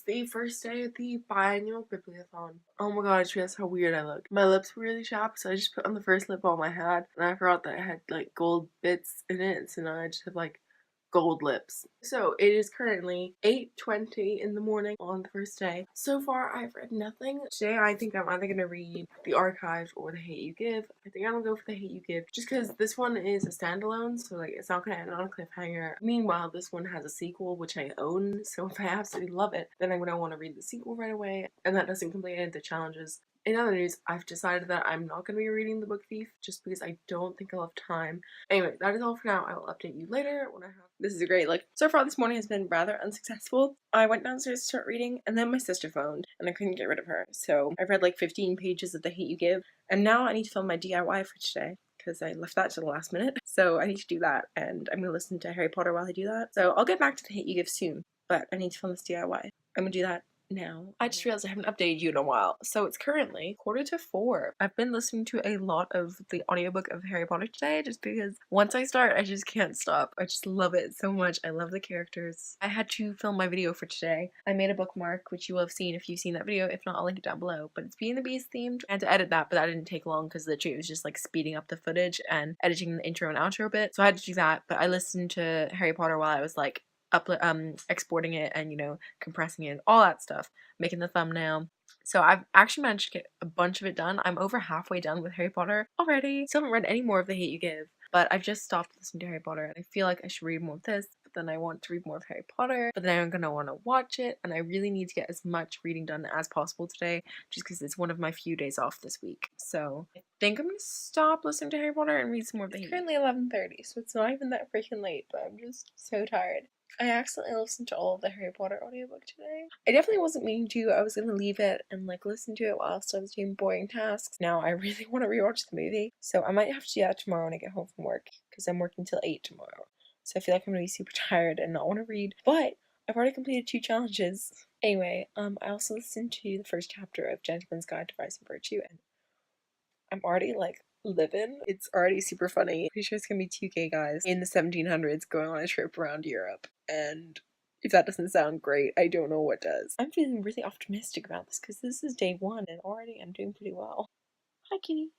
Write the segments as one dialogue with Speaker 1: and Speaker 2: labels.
Speaker 1: the first day of the biannual Bibliothon. Oh my god, I just realized how weird I look. My lips were really chapped, so I just put on the first lip balm I had, and I forgot that it had like gold bits in it, so now I just have like gold lips. So it is currently 8:20 in the morning on the first day. So far I've read nothing. Today I think I'm either gonna read The Archive or The Hate You Give. I think I'm gonna go for The Hate You Give just because this one is a standalone, so like it's not gonna end on a cliffhanger. Meanwhile, this one has a sequel which I own, so if I absolutely love it, then I'm gonna want to read the sequel right away, and that doesn't complete any of the challenges. In other news, I've decided that I'm not going to be reading The Book Thief just because I don't think I'll have time. Anyway, that is all for now. I will update you later when I have... This is great. Like, so far this morning has been rather unsuccessful. I went downstairs to start reading, and then my sister phoned, and I couldn't get rid of her. So I've read like 15 pages of The Hate You Give, and now I need to film my DIY for today, because I left that to the last minute. So I need to do that, and I'm going to listen to Harry Potter while I do that. So I'll get back to The Hate You Give soon, but I need to film this DIY. I'm going to do that now. I just realized I haven't updated you in a while. So it's currently 3:45. I've been listening to a lot of the audiobook of Harry Potter today just because once I start, I just can't stop. I just love it so much. I love the characters. I had to film my video for today. I made a bookmark, which you will have seen if you've seen that video. If not, I'll link it down below. But it's Beauty and the Beast themed. I had to edit that, but that didn't take long because literally it was just like speeding up the footage and editing the intro and outro a bit. So I had to do that, but I listened to Harry Potter while I was like exporting it and, you know, compressing it, all that stuff, making the thumbnail. So I've actually managed to get a bunch of it done. I'm over halfway done with Harry Potter already. Still haven't read any more of The Hate You Give, but I've just stopped listening to Harry Potter, and I feel like I should read more of this, but then I want to read more of Harry Potter, but then I'm gonna want to watch it, and I really need to get as much reading done as possible today, just because it's one of my few days off this week. So I think I'm gonna stop listening to Harry Potter and read some more of The Hate You Give. It's currently 11:30, so it's not even that freaking late, but I'm just so tired. I accidentally listened to all of the Harry Potter audiobook today. I definitely wasn't meaning to. I was gonna leave it and like listen to it whilst I was doing boring tasks. Now I really want to rewatch the movie, so I might have to do that tomorrow when I get home from work because I'm working till 8 tomorrow. So I feel like I'm gonna be super tired and not want to read. But I've already completed 2 challenges. Anyway, I also listened to the first chapter of Gentleman's Guide to Vice and Virtue, and I'm already like living. It's already super funny. Pretty sure it's gonna be 2 gay guys in the 1700s going on a trip around Europe, and if that doesn't sound great, I don't know what does. I'm feeling really optimistic about this because this is day 1 and already I'm doing pretty well. Hi, kitty.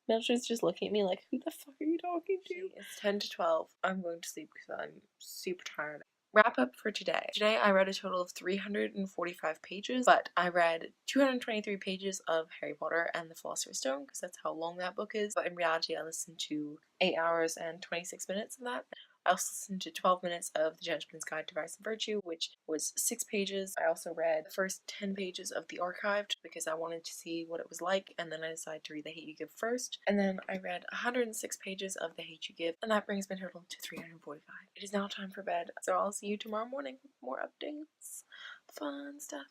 Speaker 1: Mildred's just looking at me like, who the fuck are you talking to? It's 10 to 12. I'm going to sleep because I'm super tired. Wrap up for today. Today I read a total of 345 pages, but I read 223 pages of Harry Potter and the Philosopher's Stone because that's how long that book is. But in reality, I listened to 8 hours and 26 minutes of that. I also listened to 12 minutes of The Gentleman's Guide to Vice and Virtue, which was 6 pages. I also read the first 10 pages of The Archived because I wanted to see what it was like, and then I decided to read The Hate You Give first. And then I read 106 pages of The Hate You Give, and that brings my total to 345. It is now time for bed, so I'll see you tomorrow morning with more updates. Fun stuff.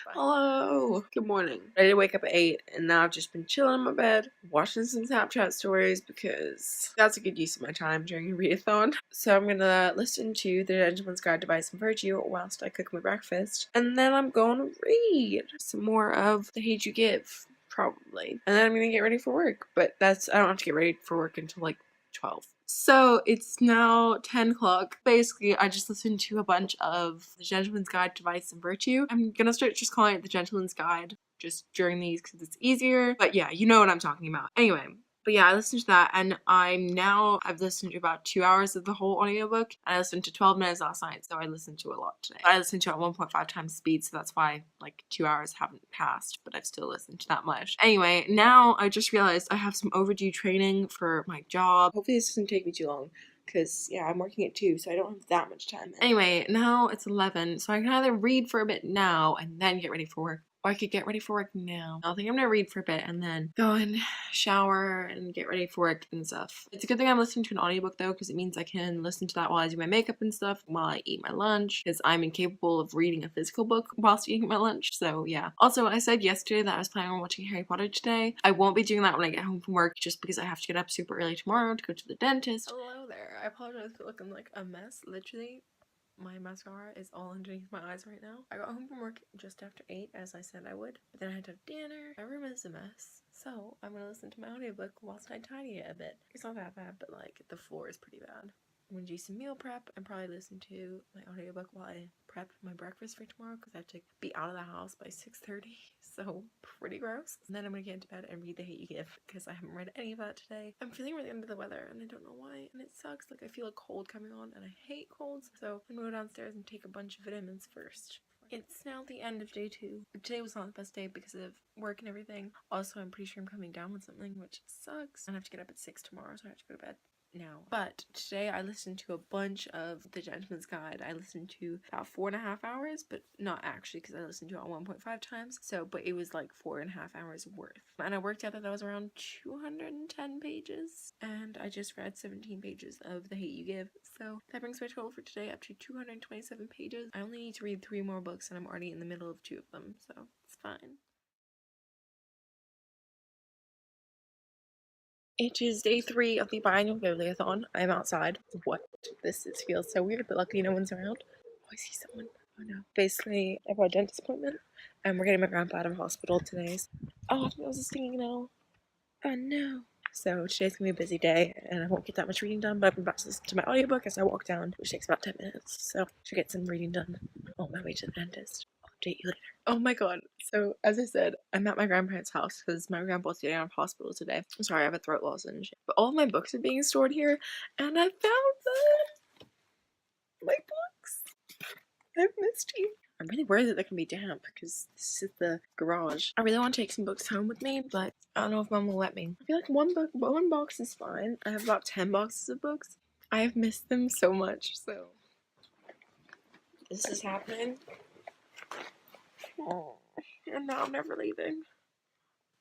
Speaker 1: Bye. Hello! Good morning. I did wake up at 8, and now I've just been chilling in my bed, watching some Snapchat stories because that's a good use of my time during a readathon. So I'm gonna listen to The Gentleman's Guide to Vice and Virtue whilst I cook my breakfast, and then I'm gonna read some more of The Hate You Give, probably. And then I'm gonna get ready for work, but I don't have to get ready for work until like 12. So it's now 10 o'clock. Basically, I just listened to a bunch of The Gentleman's Guide to Vice and Virtue. I'm gonna start just calling it The Gentleman's Guide just during these because it's easier. But yeah, you know what I'm talking about. Anyway. But yeah, I listened to that, and I've listened to about 2 hours of the whole audiobook, and I listened to 12 minutes last night, so I listened to a lot today. I listened to it at 1.5 times speed, so that's why like 2 hours haven't passed, but I've still listened to that much. Anyway, now I just realized I have some overdue training for my job. Hopefully this doesn't take me too long, because yeah, I'm working at 2, so I don't have that much time. Anyway, now it's 11, so I can either read for a bit now and then get ready for work, or I could get ready for work now. I think I'm gonna read for a bit and then go and shower and get ready for work and stuff. It's a good thing I'm listening to an audiobook though, because it means I can listen to that while I do my makeup and stuff, while I eat my lunch, because I'm incapable of reading a physical book whilst eating my lunch, so yeah. Also, I said yesterday that I was planning on watching Harry Potter today. I won't be doing that when I get home from work, just because I have to get up super early tomorrow to go to the dentist. Hello there. I apologize for looking like a mess. Literally, my mascara is all underneath my eyes right now. I got home from work just after 8, as I said I would, but then I had to have dinner. My room is a mess, so I'm gonna listen to my audiobook whilst I tidy it a bit. It's not that bad, but like the floor is pretty bad. I'm gonna do some meal prep and probably listen to my audiobook while I prep my breakfast for tomorrow because I have to be out of the house by 6:30. So pretty gross. And then I'm gonna get into bed and read The Hate You Give because I haven't read any of that today. I'm feeling really under the weather and I don't know why, and it sucks. Like, I feel a cold coming on and I hate colds, so I'm gonna go downstairs and take a bunch of vitamins first. It's now the end of day 2. Today was not the best day because of work and everything. Also, I'm pretty sure I'm coming down with something, which sucks. I have to get up at 6 tomorrow, so I have to go to bed now. But today I listened to a bunch of The Gentleman's Guide. I listened to about 4.5 hours, but not actually because I listened to it 1.5 times. So, but it was like 4.5 hours worth. And I worked out that was around 210 pages. And I just read 17 pages of The Hate You Give. So that brings my total for today up to 227 pages. I only need to read 3 more books and I'm already in the middle of 2 of them. So it's fine. It is day 3 of the biannual Bibliothon. I'm outside. What? Feels so weird, but luckily no one's around. Oh, I see someone. Oh no. Basically, I have a dentist appointment, and we're getting my grandpa out of hospital today. Oh, I think it was a stinging nail. Oh no. So today's gonna be a busy day, and I won't get that much reading done, but I'm about to listen to my audiobook as I walk down, which takes about 10 minutes. So I should get some reading done on my way to the dentist. I'll update you later. Oh my god. So, as I said, I'm at my grandparents' house because my grandpa's getting out of hospital today. I'm sorry, I have a throat lozenge. But all of my books are being stored here, and I found them! My books! I've missed you. I'm really worried that they're gonna be damp because this is the garage. I really want to take some books home with me, but I don't know if Mom will let me. I feel like one box is fine. I have about 10 boxes of books. I have missed them so much, so this is happening. Oh, and now I'm never leaving.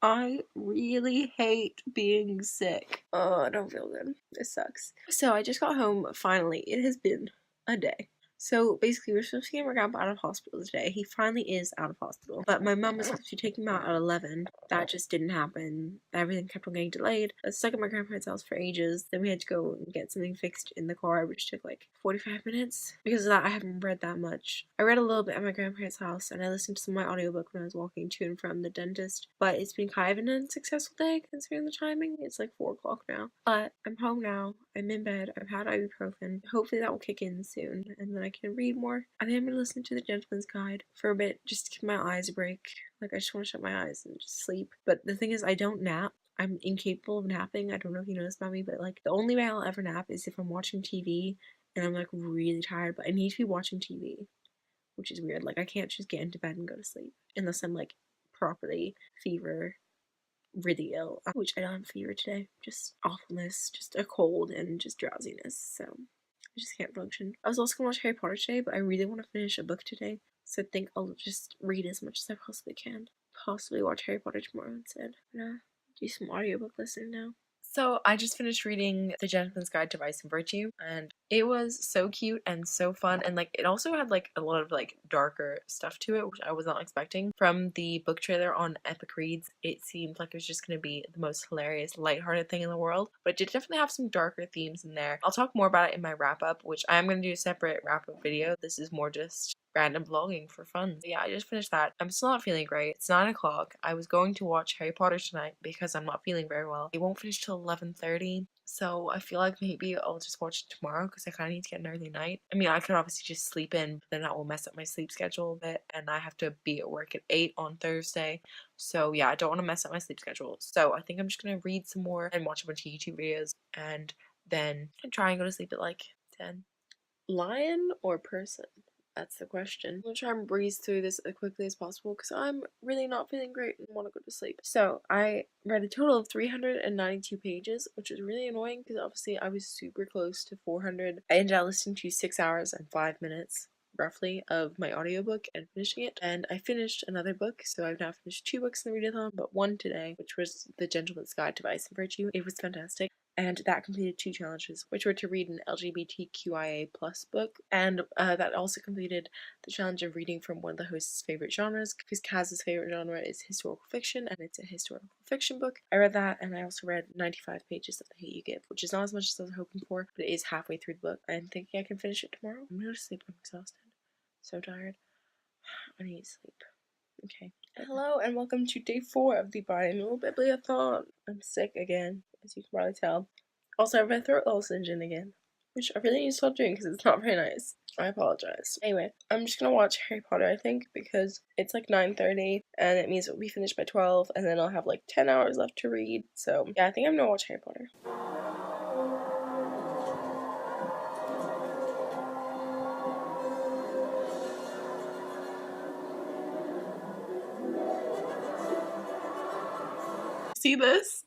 Speaker 1: I really hate being sick. Oh, I don't feel good. This sucks. So I just got home finally. It has been a day. So basically, we're supposed to get my grandpa out of hospital today. He finally is out of hospital. But my mom was supposed to take him out at 11. That just didn't happen. Everything kept on getting delayed. I was stuck at my grandparents' house for ages. Then we had to go and get something fixed in the car, which took like 45 minutes. Because of that, I haven't read that much. I read a little bit at my grandparents' house, and I listened to some of my audiobook when I was walking to and from the dentist. But it's been kind of an unsuccessful day considering the timing. It's like 4 o'clock now. But I'm home now. I'm in bed. I've had ibuprofen. Hopefully that will kick in soon, and then I can read more. I think I'm gonna listen to The Gentleman's Guide for a bit just to give my eyes a break. Like, I just want to shut my eyes and just sleep. But the thing is, I don't nap. I'm incapable of napping. I don't know if you noticed about me, but like the only way I'll ever nap is if I'm watching TV and I'm like really tired, but I need to be watching TV, which is weird. Like, I can't just get into bed and go to sleep unless I'm like properly really ill, which I don't have fever today, just awfulness, just a cold and just drowsiness, so I just can't function. I was also gonna watch Harry Potter today, but I really want to finish a book today, so I think I'll just read as much as I possibly can. Possibly watch Harry Potter tomorrow instead. I'm gonna do some audiobook listening now. So I just finished reading The Gentleman's Guide to Vice and Virtue, and it was so cute and so fun, and like it also had like a lot of like darker stuff to it, which I was not expecting. From the book trailer on Epic Reads, it seemed like it was just gonna be the most hilarious, lighthearted thing in the world, but it did definitely have some darker themes in there. I'll talk more about it in my wrap up, which I am gonna do a separate wrap up video. This is more just random vlogging for fun. But yeah, I just finished that. I'm still not feeling great. It's 9 o'clock. I was going to watch Harry Potter tonight because I'm not feeling very well. It won't finish till 11:30, so I feel like maybe I'll just watch it tomorrow because I kind of need to get an early night. I mean, I could obviously just sleep in, but then that will mess up my sleep schedule a bit, and I have to be at work at 8 on Thursday. So yeah, I don't want to mess up my sleep schedule. So I think I'm just gonna read some more and watch a bunch of YouTube videos, and then try and go to sleep at like 10. Lion or person? That's the question. I'm gonna try and breeze through this as quickly as possible because I'm really not feeling great and want to go to sleep. So I read a total of 392 pages, which is really annoying because obviously I was super close to 400. I ended up listening to 6 hours and 5 minutes roughly of my audiobook and finishing it, and I finished another book, so I've now finished 2 books in the readathon, but one today, which was The Gentleman's Guide to Vice and Virtue. It was fantastic, and that completed 2 challenges, which were to read an LGBTQIA plus book, and that also completed the challenge of reading from one of the host's favorite genres, because Kaz's favorite genre is historical fiction, and it's a historical fiction book. I read that, and I also read 95 pages of The Hate You Give, which is not as much as I was hoping for, but it is halfway through the book. I'm thinking I can finish it tomorrow. I'm gonna go to sleep. I'm exhausted. So tired. I need sleep. Okay. Hello and welcome to day 4 of the Biannual Bibliothon. I'm sick again, as you can probably tell. Also, I have my throat lozenge in again. which I really need to stop doing because it's not very nice. I apologize. Anyway, I'm just gonna watch Harry Potter, I think, because it's like 9:30 and it means it'll be finished by 12 and then I'll have like 10 hours left to read. So yeah, I think I'm gonna watch Harry Potter. See this?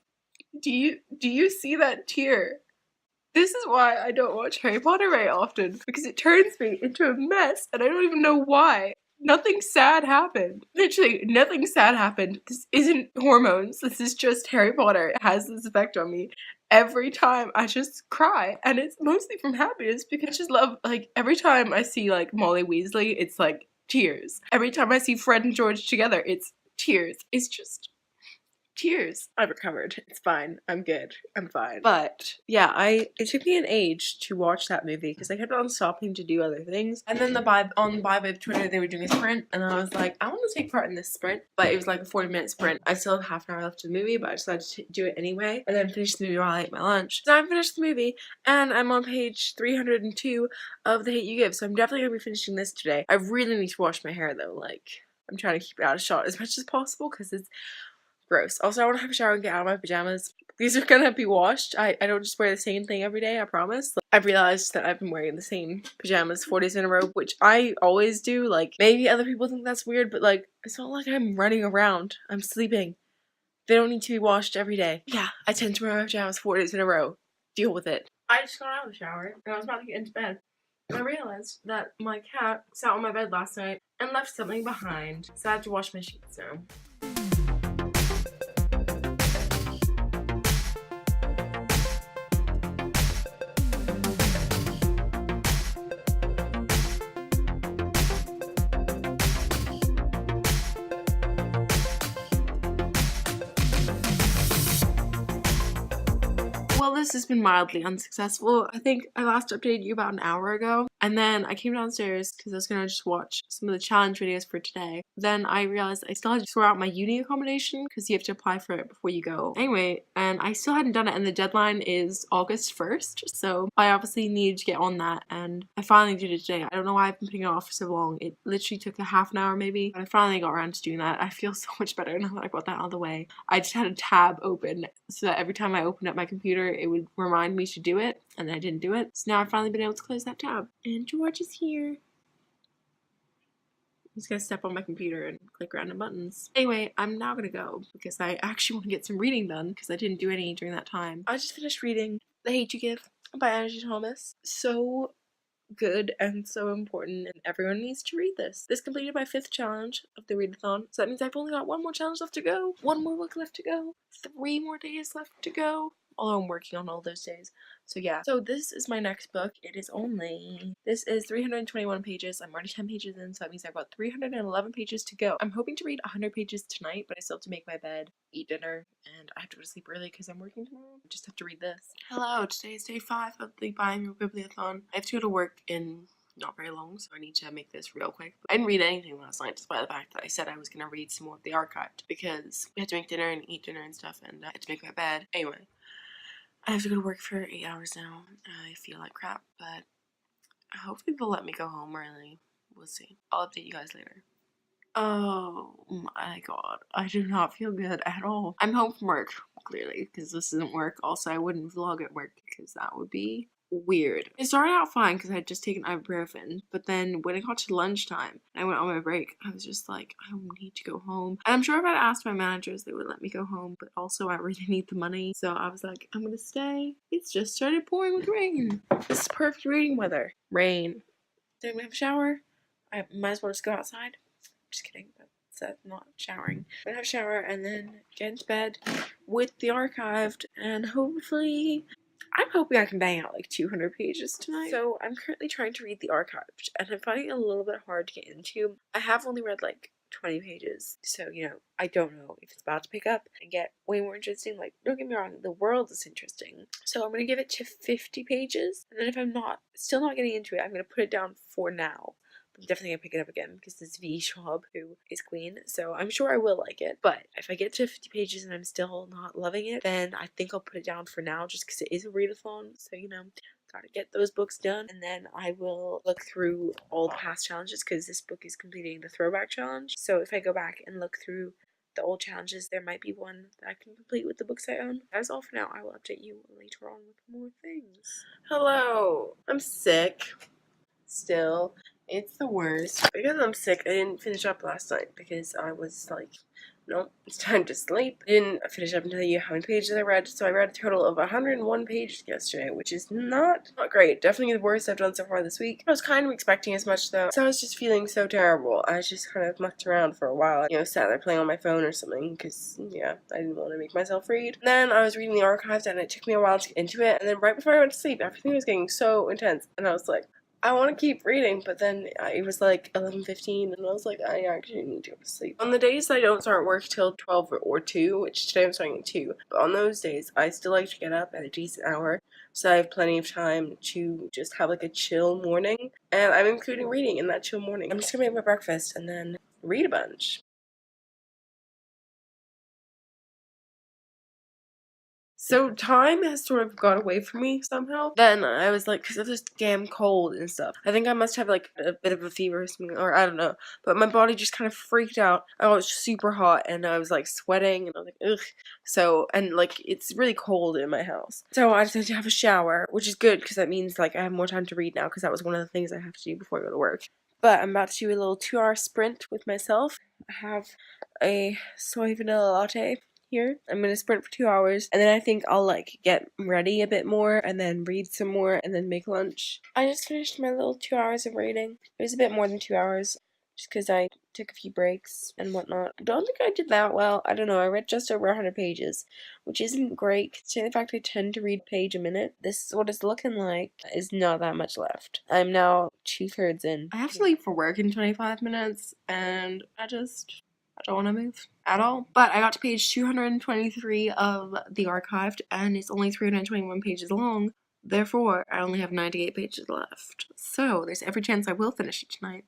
Speaker 1: Do you see that tear? This is why I don't watch Harry Potter very often, because it turns me into a mess and I don't even know why. Nothing sad happened. Literally, nothing sad happened. This isn't hormones. This is just Harry Potter. It has this effect on me. Every time I just cry, and it's mostly from happiness because I just love, like, every time I see, like, Molly Weasley, it's like tears. Every time I see Fred and George together, it's tears. It's just tears. I've recovered. It's fine. I'm good. I'm fine. But yeah, it took me an age to watch that movie because I kept on stopping to do other things. And then on Bible Twitter they were doing a sprint and I was like, I want to take part in this sprint. But it was like a 40-minute sprint. I still have half an hour left of the movie, but I decided to do it anyway. And then finish the movie while I ate my lunch. So I finished the movie and I'm on page 302 of The Hate You Give. So I'm definitely gonna be finishing this today. I really need to wash my hair though. Like, I'm trying to keep it out of shot as much as possible because it's gross. Also, I want to have a shower and get out of my pajamas. These are gonna be washed. I don't just wear the same thing every day, I promise. Like, I've realized that I've been wearing the same pajamas 4 days in a row, which I always do. Like, maybe other people think that's weird, but like, it's not like I'm running around. I'm sleeping. They don't need to be washed every day. Yeah, I tend to wear my pajamas 4 days in a row. Deal with it. I just got out of the shower and I was about to get into bed. And I realized that my cat sat on my bed last night and left something behind. So I had to wash my sheets now. Well, this has been mildly unsuccessful. I think I last updated you about an hour ago. And then I came downstairs because I was going to just watch some of the challenge videos for today. Then I realized I still had to sort out my uni accommodation because you have to apply for it before you go. Anyway, and I still hadn't done it and the deadline is August 1st. So I obviously needed to get on that and I finally did it today. I don't know why I've been putting it off for so long. It literally took a half an hour maybe. But I finally got around to doing that. I feel so much better now that I got that out of the way. I just had a tab open so that every time I opened up my computer it would remind me to do it, and I didn't do it. So now I've finally been able to close that tab. And George is here. He's gonna step on my computer and click random buttons. Anyway, I'm now gonna go because I actually want to get some reading done because I didn't do any during that time. I just finished reading The Hate You Give by Angie Thomas. So good and so important and everyone needs to read this. This completed my 5th challenge of the readathon, so that means I've only got 1 more challenge left to go, 1 more book left to go, 3 more days left to go, although I'm working on all those days. So yeah, so this is my next book. This is 321 pages. I'm already 10 pages in, so that means I've got 311 pages to go. I'm hoping to read 100 pages tonight, but I still have to make my bed, eat dinner, and I have to go to sleep early because I'm working tomorrow. I just have to read this. Hello, today is day 5 of the Biannual Bibliothon. I have to go to work in not very long, so I need to make this real quick. I didn't read anything last night, despite the fact that I said I was going to read some more of the archived, because we had to make dinner and eat dinner and stuff, and I had to make my bed. Anyway, I have to go to work for 8 hours now. I feel like crap, but hopefully they'll let me go home early. We'll see. I'll update you guys later. Oh my god, I do not feel good at all. I'm home from work, clearly, because this isn't work. Also, I wouldn't vlog at work because that would be weird. It started out fine because I had just taken ibuprofen, but then when it got to lunchtime and I went on my break, I was just like, I need to go home. And I'm sure if I'd asked my managers, they would let me go home, but also I really need the money, so I was like, I'm gonna stay. It's just started pouring with rain. This is perfect reading weather. Rain. Then we have a shower. I might as well just go outside. Just kidding, that's not showering. I'm gonna have a shower and then get into bed with the archived, and hopefully I'm hoping I can bang out like 200 pages tonight. So I'm currently trying to read the archived and I'm finding it a little bit hard to get into. I have only read like 20 pages, so you know, I don't know if it's about to pick up and get way more interesting. Like, don't get me wrong, the world is interesting, so I'm gonna give it to 50 pages, and then if I'm still not getting into it, I'm gonna put it down for now. I'm definitely gonna pick it up again because it's V. Schwab who is queen, so I'm sure I will like it. But if I get to 50 pages and I'm still not loving it, then I think I'll put it down for now just because it is a readathon, so you know, Gotta get those books done, and then I will look through all the past challenges because this book is completing the throwback challenge. So if I go back and look through the old challenges, there might be one that I can complete with the books I own. That is all for now. I will update you later on with more things. Hello, I'm sick. Still, it's the worst. Because I'm sick, I didn't finish up last night because I was like, nope, it's time to sleep. I didn't finish up and tell you how many pages I read, so I read a total of 101 pages yesterday, which is not great. Definitely the worst I've done so far this week. I was kind of expecting as much though, so I was just feeling so terrible. I just kind of mucked around for a while, sat there playing on my phone or something, because, yeah, I didn't want to make myself read. Then I was reading the archives, and it took me a while to get into it, and then right before I went to sleep, everything was getting so intense, and I was like, I want to keep reading, but then it was like 11:15, and I was like, I actually need to go to sleep. On the days I don't start work till 12 or 2, which today I'm starting at 2, but on those days, I still like to get up at a decent hour, so I have plenty of time to just have like a chill morning, and I'm including reading in that chill morning. I'm just gonna make my breakfast and then read a bunch. So time has sort of got away from me somehow. Then I was like, because of this damn cold and stuff, I think I must have like a bit of a fever or something, or I don't know. But my body just kind of freaked out. I was super hot and I was like sweating and I was like, ugh. So, and like it's really cold in my house. So I decided to have a shower, which is good because that means like I have more time to read now because that was one of the things I have to do before I go to work. But I'm about to do a little 2-hour sprint with myself. I have a soy vanilla latte here. I'm gonna sprint for 2 hours, and then I think I'll like get ready a bit more and then read some more and then make lunch. I just finished my little 2 hours of reading. It was a bit more than 2 hours just because I took a few breaks and whatnot. I don't think I did that well. I don't know. I read just over 100 pages, which isn't great considering the fact I tend to read a page a minute. This is what it's looking like. Is not that much left. I'm now 2/3 in. I have to leave for work in 25 minutes, and I don't want to move at all. But I got to page 223 of the archived, and it's only 321 pages long. Therefore, I only have 98 pages left. So, there's every chance I will finish it tonight,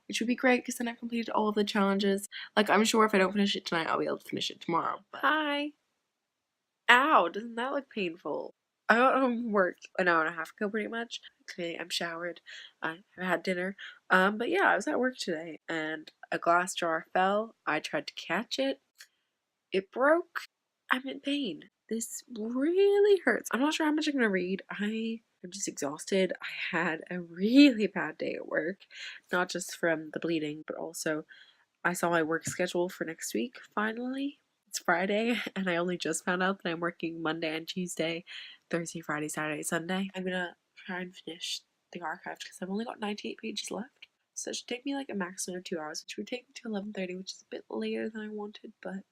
Speaker 1: which would be great because then I've completed all of the challenges. Like, I'm sure if I don't finish it tonight, I'll be able to finish it tomorrow. But hi! Ow, doesn't that look painful? I got home from work an hour and a half ago, pretty much. Okay, I'm showered. I have had dinner. But yeah, I was at work today, and a glass jar fell. I tried to catch it. It broke. I'm in pain. This really hurts. I'm not sure how much I'm gonna read. I'm just exhausted. I had a really bad day at work, not just from the bleeding, but also I saw my work schedule for next week, finally. It's Friday, and I only just found out that I'm working Monday and Tuesday, Thursday, Friday, Saturday, Sunday. I'm gonna try and finish the archive because I've only got 98 pages left. So it should take me like a maximum of 2 hours, which would take me to 11:30, which is a bit later than I wanted, but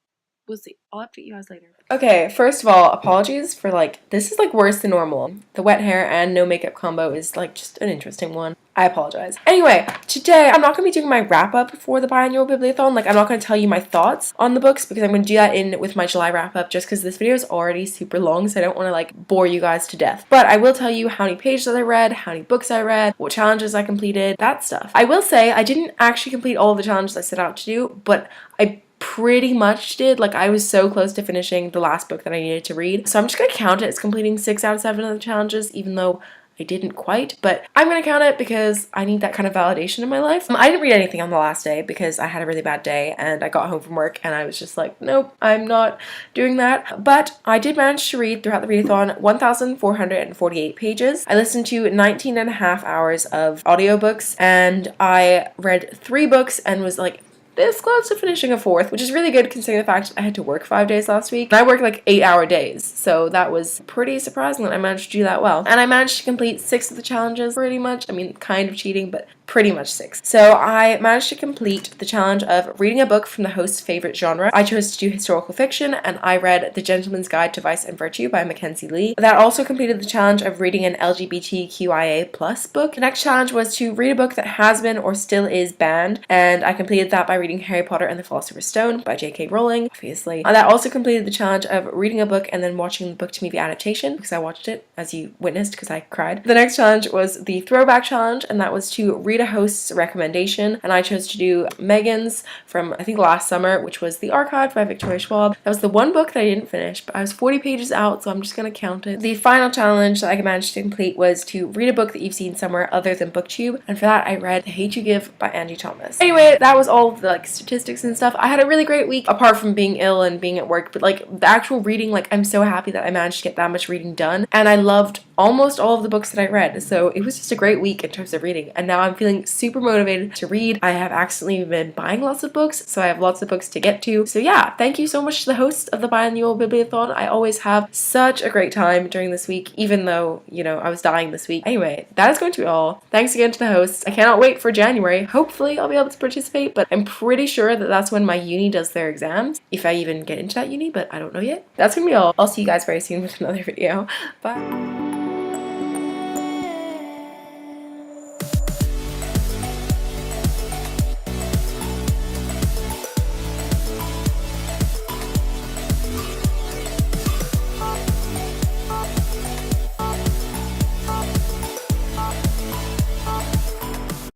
Speaker 1: we'll see. I'll update you guys later. Okay, first of all, apologies for this is worse than normal. The wet hair and no makeup combo is just an interesting one. I apologize. Anyway, today I'm not going to be doing my wrap up for the biannual bibliothon. I'm not going to tell you my thoughts on the books because I'm going to do that with my July wrap up just because this video is already super long, so I don't want to bore you guys to death. But I will tell you how many pages I read, how many books I read, what challenges I completed, that stuff. I will say I didn't actually complete all of the challenges I set out to do, but I pretty much did. I was so close to finishing the last book that I needed to read. So I'm just going to count it as completing 6 out of 7 of the challenges, even though I didn't quite, but I'm going to count it because I need that kind of validation in my life. I didn't read anything on the last day because I had a really bad day and I got home from work and I was just like, nope, I'm not doing that. But I did manage to read throughout the readathon 1,448 pages. I listened to 19 and a half hours of audiobooks and I read 3 books and was this close to finishing a 4th, which is really good considering the fact I had to work 5 days last week. And I work 8-hour days, so that was pretty surprising that I managed to do that well. And I managed to complete 6 of the challenges pretty much. I mean, kind of cheating, but pretty much 6. So I managed to complete the challenge of reading a book from the host's favorite genre. I chose to do historical fiction, and I read The Gentleman's Guide to Vice and Virtue by Mackenzie Lee. That also completed the challenge of reading an LGBTQIA+ book. The next challenge was to read a book that has been or still is banned, and I completed that by reading Harry Potter and the Philosopher's Stone by J.K. Rowling, obviously. That also completed the challenge of reading a book and then watching the book-to-movie adaptation, because I watched it, as you witnessed, because I cried. The next challenge was the throwback challenge, and that was to read read a host's recommendation, and I chose to do Megan's from, I think, last summer, which was The Archive by Victoria Schwab. That was the one book that I didn't finish, but I was 40 pages out, so I'm just gonna count it. The final challenge that I managed to complete was to read a book that you've seen somewhere other than BookTube, and for that I read The Hate You Give by Angie Thomas. Anyway, that was all the like statistics and stuff. I had a really great week, apart from being ill and being at work, but like the actual reading, like I'm so happy that I managed to get that much reading done, and I loved almost all of the books that I read, so it was just a great week in terms of reading, and now I'm feeling super motivated to read. I have accidentally been buying lots of books, so I have lots of books to get to. So yeah, thank you so much to the host of the biannual Bibliothon. I always have such a great time during this week, even though, you know, I was dying this week. Anyway, that is going to be all. Thanks again to the hosts. I cannot wait for January. Hopefully I'll be able to participate, but I'm pretty sure that that's when my uni does their exams, if I even get into that uni, but I don't know yet. That's gonna be all. I'll see you guys very soon with another video. Bye.